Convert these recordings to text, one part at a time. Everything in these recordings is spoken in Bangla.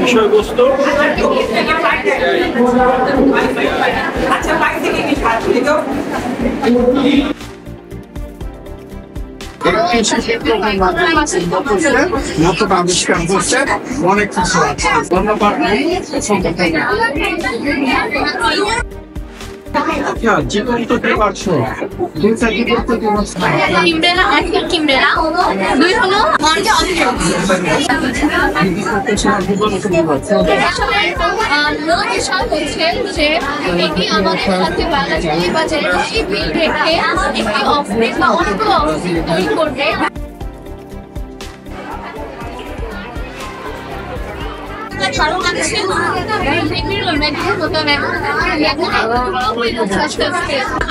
বিষয়বস্তু নতুন আবিষ্কার করছে, অনেক কিছু আছে। ধন্যবাদ। জীবন তো পারছো করবে।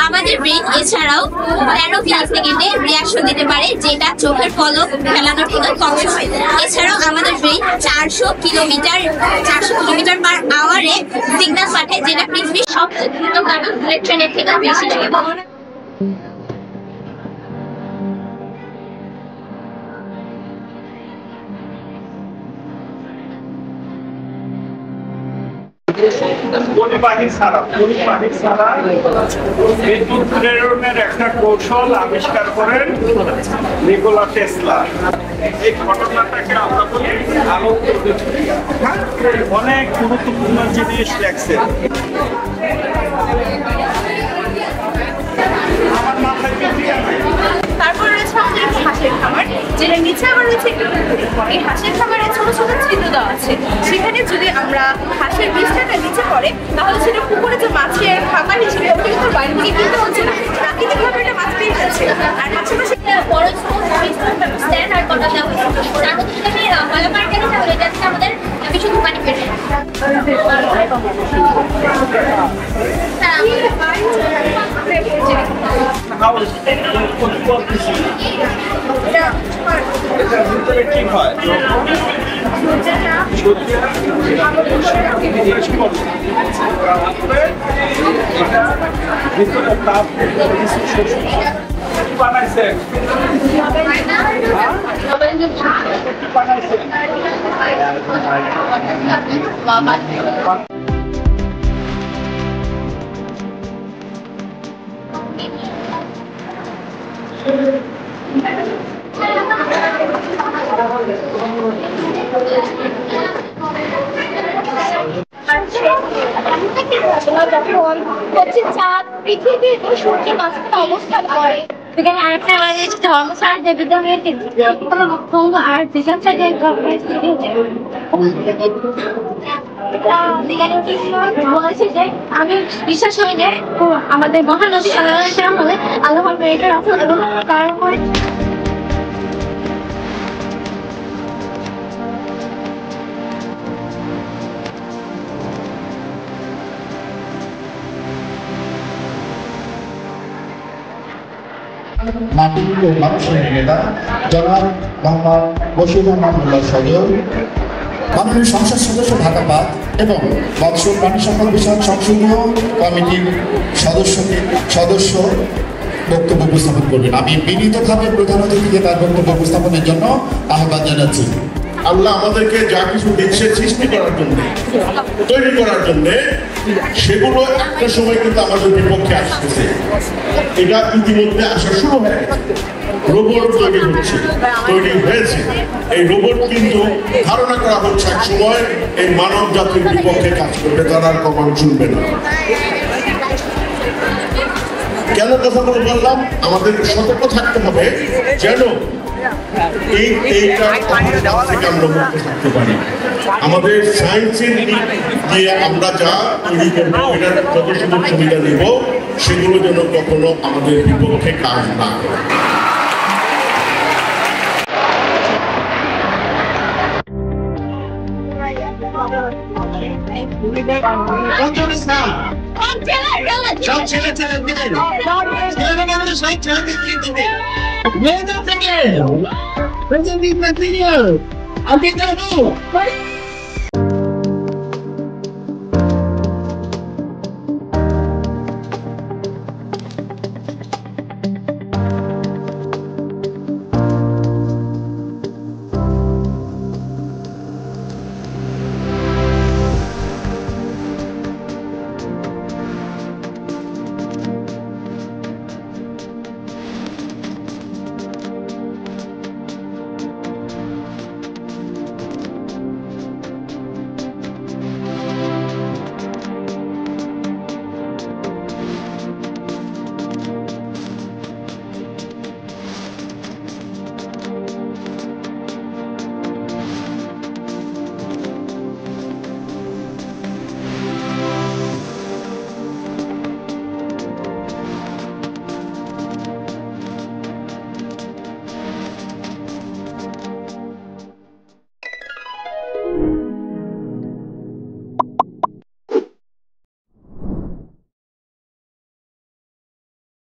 আমাদের ব্রেন এছাড়াও 13 মিলিসেকেন্ডে রিয়াকশন দিতে পারে, যেটা চোখের পলক ফেলানোর থেকে কম সময়। এছাড়াও আমাদের ব্রেন 400 কিলোমিটার পার আওয়ারে সিগন্যাল পাঠায়, যেটা পৃথিবীর সবচেয়ে দ্রুততম বুলেট ট্রেনের থেকে বেশি। বিদ্যুৎ প্রেরণের একটা কৌশল আবিষ্কার করেন নিকোলা টেসলা। এই ঘটনাটাকে আমরা বলি আলোক প্রযুক্তি। অনেক গুরুত্বপূর্ণ জিনিস লেখছেন। আমার মাথায় তারপর রয়েছে আমাদের হাঁসের খামার, যেটা নিচে আবার রয়েছে একটু। এই হাঁসের খামারে ছোট ছোট ছিদ্র দেওয়া আছে, সেখানে যদি আমরা হাঁসের বীজটাটা নিচে পড়ে, তাহলে সেটা পুকুরে যে মাছের খাবার হিসেবে ওটা কিন্তু বাইরে থেকে কিনতে হচ্ছে না, প্রাকৃতিকভাবে এটা মাছ পেয়ে যাচ্ছে। আর পাশাপাশি বড় স্ট্যান্ড আর কটা দেওয়া হয়েছে, তার মধ্যে যদি ভালো পারে গেলে তাহলে এটা আমাদের বিশুদ্ধ পানি পেয়ে কি হয় ভিতরে তাপ বানাইছেন চাঁদ পৃথিবীর সূর্যের মাঝখানে অবস্থান করে। এখানে আরেকটা আমাদের ধর্মসার দেবীদের আর যেখান থেকে বলেছে যে আমি বিশ্বাস করি যে আমাদের মহানবী সাল্লাল্লাহু আলাইহি আল্লাহর মেয়েটার রাসূল এবং তারপরে মাটির মানুষের নেতা জনাব মোহাম্মদ বশির রহমানুল্লাহ সদর, মাননীয় সংসদ সদস্য ঢাকা 5 এবং মৎস্য প্রাণী সম্পদ বিষয়ক সংসদীয় কমিটির সদস্য বক্তব্য উপস্থাপন করবেন। আমি বিনীতভাবে প্রধান অতিথিকে তার বক্তব্য উপস্থাপনের জন্য আহ্বান জানাচ্ছি। আল্লাহ আমাদেরকে যা কিছু দিচ্ছে সৃষ্টি করার জন্য, তৈরি করার জন্য, সেগুলো একটা সময় কিন্তু আমাদের বিপক্ষে আসতেছে। এটা ইতিমধ্যে আসা শুরু হয়ে গেছে। রোবট তৈরি হয়েছে। এই রোবট কিন্তু ধারণা করা হচ্ছে এক সময় এই মানব জাতির বিপক্ষে কাজ করবে, তারা আর কখনো শুনবে না। কেন কথাগুলো বললাম? আমাদের সতর্ক থাকতে হবে যেন এইটা থেকে আমরা মুক্ত থাকতে পারি। আমাদের সায়েন্সের দিক দিয়ে আমরা যা তৈরি করবো, এটার যত সুযোগ সুবিধা নিব, সেগুলো যেন কখনো আমাদের বিপক্ষে কাজ না করে। Where's the video? I'll get that.